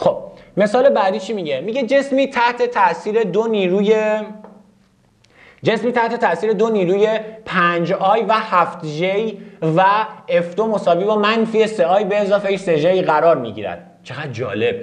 خب مثال بعدی چی میگه؟ میگه جسمی تحت تاثیر دو نیروی 5i و 7j و F2 مساوی با منفی 3i به اضافه 3j قرار میگیرد. چقدر جالب.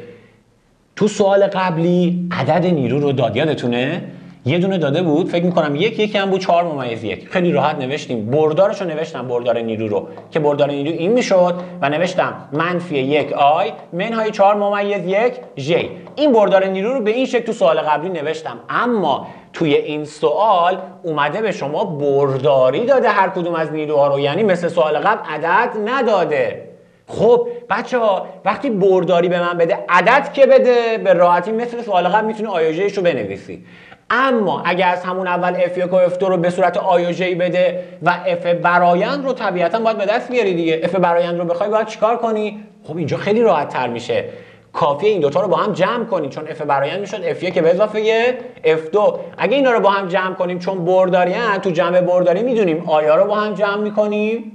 تو سوال قبلی عدد نیرو رو داد، یادتونه؟ یه دونه داده بود، فکر میکنم یکی هم بود 4/1. خیلی راحت نوشتیم. بردارش رو نوشتم، بردار نیرو رو، که بردار نیرو این میشد و نوشتم منفی 1i منهای 4/1j. این بردار نیرو رو به این شکل تو سوال قبلی نوشتم، اما توی این سوال اومده به شما برداری داده هر کدوم از نیروها رو، یعنی مثل سوال قبل عدد نداده. خب بچه‌ها وقتی برداری به من بده، عدد که بده، به راحتی مثل سوال قبل میتونی آیوژیش رو بنویسی. اما اگر از همون اول F1 و F2 رو به صورت آیوژی بده و F برایند رو طبیعتا باید به دست بیاری دیگه. F برایند رو بخوای باید چیکار کنی؟ خب اینجا خیلی راحت تر میشه. کافیه این دوتا رو با هم جمع کنی، چون F برایند میشد F1 به اضافه F2. اگه اینا رو با هم جمع کنیم، چون برداری ان، تو جمع برداری میدونیم آیا رو با هم جمع میکنیم،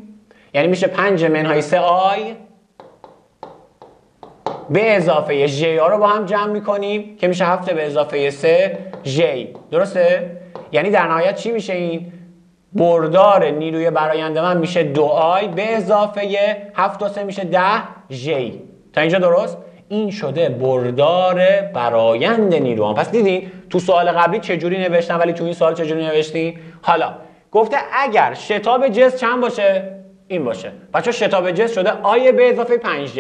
یعنی میشه 5 منهای 3i به اضافه j رو با هم جمع میکنیم که میشه 7 به اضافه 3j. درسته؟ یعنی در نهایت چی میشه؟ این بردار نیروی برآینده من میشه 2i به اضافه 7 و 3 میشه 10j. تا اینجا درست؟ این شده بردار برآیند نیرو. پس دیدین تو سوال قبلی چجوری نوشتم ولی تو این سوال چجوری نوشتیم؟ حالا گفته اگر شتاب جسم چند باشه؟ این باشه. بچه شتاب جسم شده i به اضافه 5j.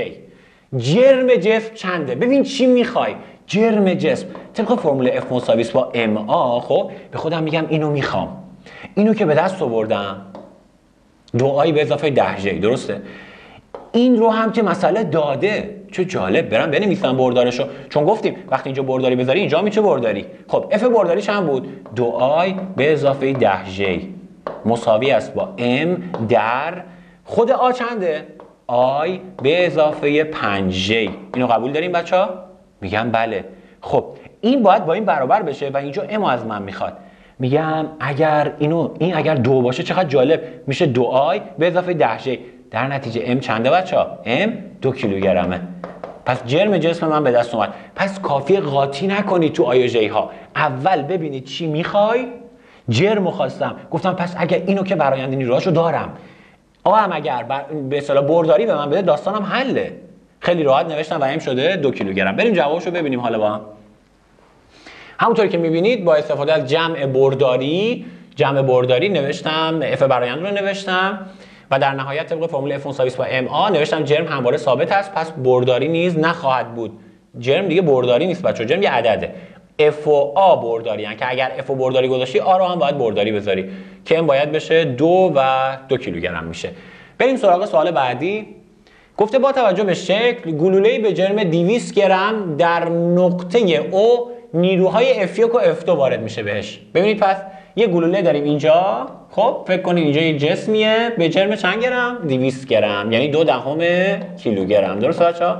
جرم جسم چنده؟ ببین چی میخوای؟ جرم جسم طبق فرمول F مساوی با ma. خب به خودم میگم اینو میخوام، اینو که به دست آوردم 2i به اضافه 10j. درسته؟ این رو هم که مسئله داده. چه جالب، برم بنویسم بردارشو، چون گفتیم وقتی اینجا برداری بذاری اینجا میشه برداری. خب F برداری چند بود؟ 2i به اضافه 10j مساوی است با m در خود a چنده؟ i به اضافه 5j. اینو قبول داریم بچه ها؟ میگم بله. خب این باید با این برابر بشه و اینجا m از من میخواد. میگم اگر این اگر 2 باشه چقدر جالب، میشه 2i به اضافه 10j. در نتیجه m چنده بچه ها؟ m 2 کیلوگرمه. پس جرم جسم من به دست اومد. پس کافیه قاطی نکنید تو آیوژی ها، اول ببینید چی میخوای. جرمو خواستم، گفتم پس اگر اینو که برآیند نیروهاشو دارم، هم اگر به اصطلاح برداری به من بده، داستانم حله. خیلی راحت نوشتم و m شده 2 کیلوگرم. بریم جوابشو ببینیم حالا با هم. همونطور که میبینید با استفاده از جمع برداری نوشتم F برآیند رو نوشتم و در نهایت طبق فرمول F مساوی با ma نوشتم جرم همواره ثابت است، پس برداری نیز نخواهد بود. جرم دیگه برداری نیست بچه‌ها، جرم یه عدده. F و A برداری هن که اگر F و برداری گذاشتی A رو هم باید برداری بذاری که M باید بشه 2 و 2 کیلوگرم میشه. بریم سراغ سوال بعدی. گفته با توجه به شکل گلوله‌ای به جرم 200 گرم در نقطه O نیروهای F1 و F2 وارد میشه بهش. ببینید پس یه گلوله داریم اینجا. خب فکر کنید اینجا یه جسمیه به جرم چند گرم؟ 200 گرم، یعنی 0.2 کیلوگرم. درسته بچه‌ها؟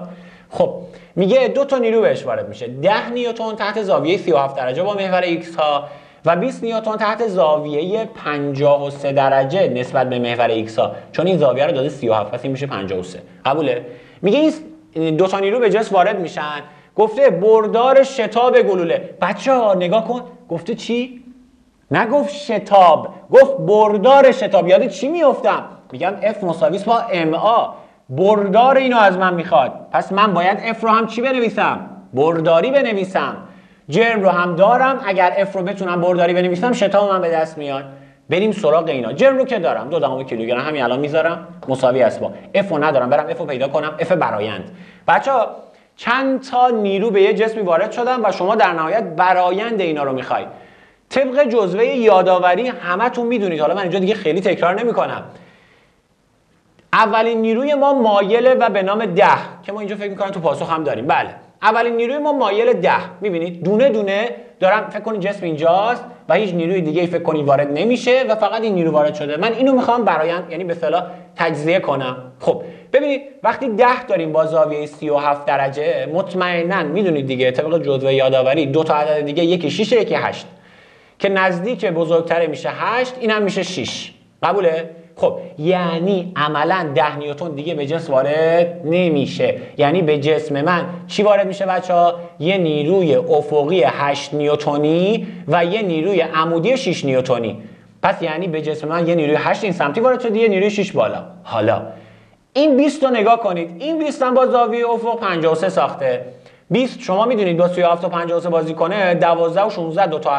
خب میگه 2 تا نیرو بهش وارد میشه. 10 نیوتن تحت زاویه 37 درجه با محور x ها و 20 نیوتن تحت زاویه 53 درجه نسبت به محور x ها، چون این زاویه رو داده 37 پس این میشه 53. قبوله؟ میگه این 2 تا نیرو به جسم وارد میشن. گفته بردار شتاب گلوله. بچه‌ها نگاه کن، گفته چی؟ نگفت شتاب، گفت بردار شتاب. یاد چی میافتم؟ میگم F مساوی با ma. بردار اینو از من میخواد، پس من باید F رو هم چی بنویسم؟ برداری بنویسم. جرم رو هم دارم، اگر F رو بتونم برداری بنویسم شتاب من به دست میاد. بریم سراغ اینا. جرم رو که دارم 2 کیلوگرم، همین الان میذارم مساوی است با F رو ندارم، برم F رو پیدا کنم. F برآیند. بچه‌ها چند تا نیرو به یه جسمی وارد شدن و شما در نهایت برآیند اینا رو میخوای. طبق جزوه یادآوری همتون میدونید، حالا من اینجا دیگه خیلی تکرار نمیکنم. اولین نیروی ما مایل و به نام 10 که ما اینجا فکر میکنم تو پاسخ هم داریم. بله اولین نیروی ما مایل 10. میبینید دونه دونه دارم، فکر کنید جسم اینجاست و هیچ نیروی دیگه فکر کنید وارد نمیشه و فقط این نیرو وارد شده. من اینو میخوام برآیند، یعنی به اصطلاح تجزیه کنم. خب ببینید وقتی 10 داریم با زاویه 37 درجه، مطمئنا میدونید دیگه طبق جزوه یادآوری 2 تا عدد دیگه، یکی 6 یکی 8 که نزدیک بزرگتره میشه 8، اینم میشه 6. قبوله؟ خب یعنی عملا 10 نیوتن دیگه به جسم وارد نمیشه. یعنی به جسم من چی وارد میشه بچه‌ها؟ یه نیروی افقی 8 نیوتنی و یه نیروی عمودی 6 نیوتنی. پس یعنی به جسم من یه نیروی 8 این سمتی وارد شده، یه نیروی 6 بالا. حالا این 20 رو نگاه کنید. این 20 هم با زاویه افق 53 ساخته. 20 شما میدونید با 37 و 53 بازی کنه 12 و 16 دو تا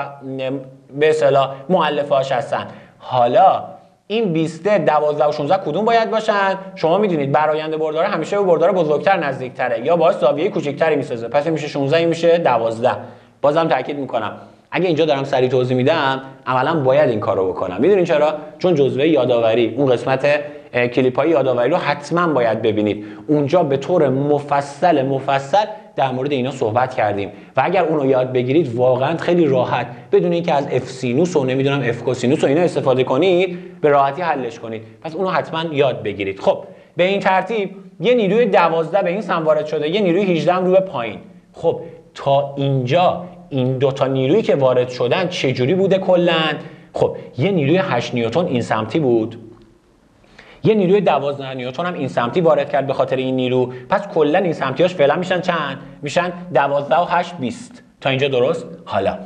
به اصطلاح مؤلفه‌اش هستن. حالا این 20 12 و 16 کدوم باید باشن؟ شما میدونید برآیند بردار همیشه به بردار بزرگتر نزدیکتره یا باهاش زاویه کوچکتری میسازه. پس این میشه 16، این میشه 12. بازم تاکید میکنم اگه اینجا دارم سریع توضیح میدم عملا باید این کارو بکنم. میدونین چرا؟ چون جزوه یادآوری اون قسمت کلیپ‌های یادآوری رو حتما باید ببینید. اونجا به طور مفصل در مورد اینا صحبت کردیم و اگر اونو یاد بگیرید واقعا خیلی راحت بدون اینکه از اف سینوس و نمیدونم اف کوسینوس و اینا استفاده کنید به راحتی حلش کنید. پس اونو حتما یاد بگیرید. خب به این ترتیب یه نیروی 12 به این سم وارد شده، یه نیروی 18 رو به پایین. خب تا اینجا این دو تا نیرویی که وارد شدن چجوری بوده کلا؟ خب یه نیروی 8 نیوتن این سمتی بود، یه نیروی 12 نیوتن هم این سمتی وارد کرد به خاطر این نیرو. پس کلا این سمتیاش فعلا میشن چند؟ میشن 12 و 8 20. تا اینجا درست؟ حالا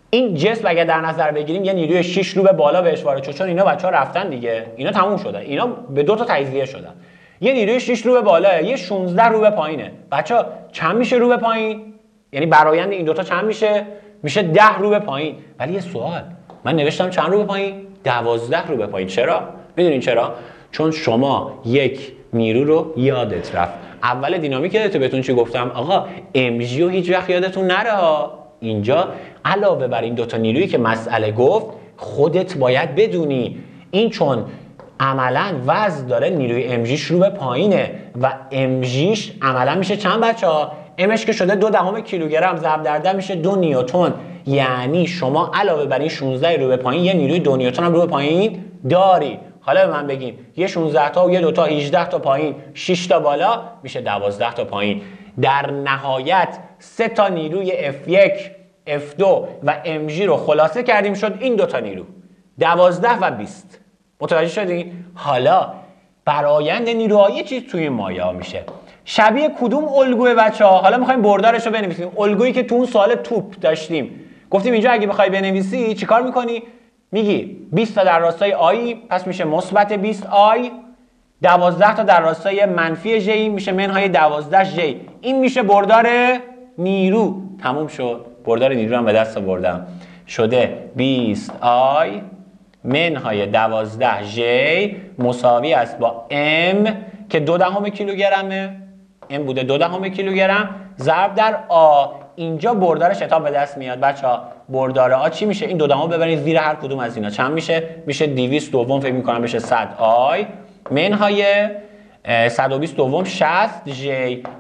این جسم اگه در نظر بگیریم یه نیروی 6 رو به بالا بهش وارد شد، چون اینا بچه‌ها رفتن دیگه، اینا تموم شدن، اینا به دو تا تجزیه شدن. یه نیروی 6 رو به بالا، یه 16 رو به پایینه. بچه‌ها چند میشه رو به پایین؟ یعنی برآیند این دوتا چند میشه؟ میشه 10 رو به پایین. ولی یه سوال، من نوشتم چند رو به پایین؟ 12 رو به پایین. چرا؟ میدونین چرا؟ چون شما یک نیرو رو یادت رفت. اول دینامیک یادته بهتون چی گفتم؟ آقا ام جی رو هیچ وقت یادتون نره ها. اینجا علاوه بر این دوتا نیرویی که مسئله گفت خودت باید بدونی این چون عملا وزن داره نیروی ام جیش رو به پایینه و ام جیش عملا میشه چند بچه‌ها؟ امش که شده 2 کیلوگرم ضرب در 10 میشه 2 نیوتن. یعنی شما علاوه بر این 16 رو به پایین یه نیروی 2 نیوتن هم رو به پایین داری. حالا به من بگین یه 16 تا و یه 2 تا 18 تا پایین 6 تا بالا میشه 12 تا پایین. در نهایت 3 تا نیروی F1 F2 و MG رو خلاصه کردیم شد این 2 تا نیرو 12 و 20. متوجه شدین؟ حالا برآیند نیروها یه چیز توی مایه میشه شبیه کدوم الگوی بچه‌ها؟ حالا می‌خوایم بردارش رو بنویسیم. الگویی که تو اون سوال توپ داشتیم گفتیم اینجا اگه بخوای بنویسی چیکار می‌کنی؟ میگی 20 تا در راستای آی پس میشه مثبت 20 آی، 12 تا در راستای منفی ژ میشه منهای 12 ژ. این میشه بردار نیرو. تموم شد. بردار نیرو هم به دست آوردم. شده 20 آی منهای 12 ژ مساوی است با ام که 2 کیلوگرمه. ام بوده 2 کیلوگرم ضرب در آ. اینجا بردار شتاب به دست میاد بچه‌ها. بردار آ چی میشه؟ این 2 ببرید زیر هر کدوم از اینا چند میشه؟ میشه 200 دوم فکر می‌کنم بشه 100 آی منهای 120 دوم 60 ژ.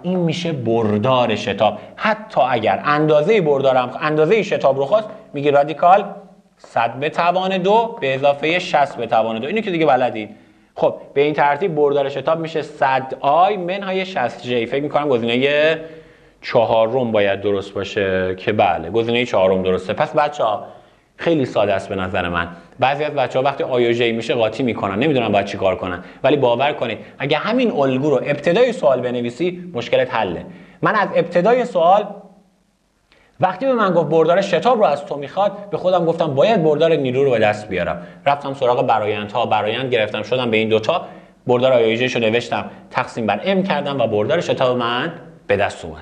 این میشه بردار شتاب. حتی اگر اندازه بردارم اندازه شتاب رو خواست میگی رادیکال 100 به توان 2 به اضافه 60 به توان 2. اینو که دیگه بلدید. خب به این ترتیب بردار شتاب میشه 100 آی منهای 60 ژ. فکر می‌کنم گزینه 4 باید درست باشه که بله گزینه 4 درسته. پس بچه‌ها خیلی ساده است به نظر من. بعضی از بچه‌ها وقتی آی و ژ میشه قاطی میکنن، نمیدونن باید چی کار کنن. ولی باور کنید اگه همین الگو رو ابتدای سوال بنویسی مشکلت حله. من از ابتدای سوال وقتی به من گفت بردار شتاب رو از تو میخواد به خودم گفتم باید بردار نیرو رو به دست بیارم. رفتم سراغ برآیندها، برآیند گرفتم شدم به این دوتا، بردار آی و ژ رو نوشتم تقسیم بر ام کردم و بردار شتاب من به دست اومد.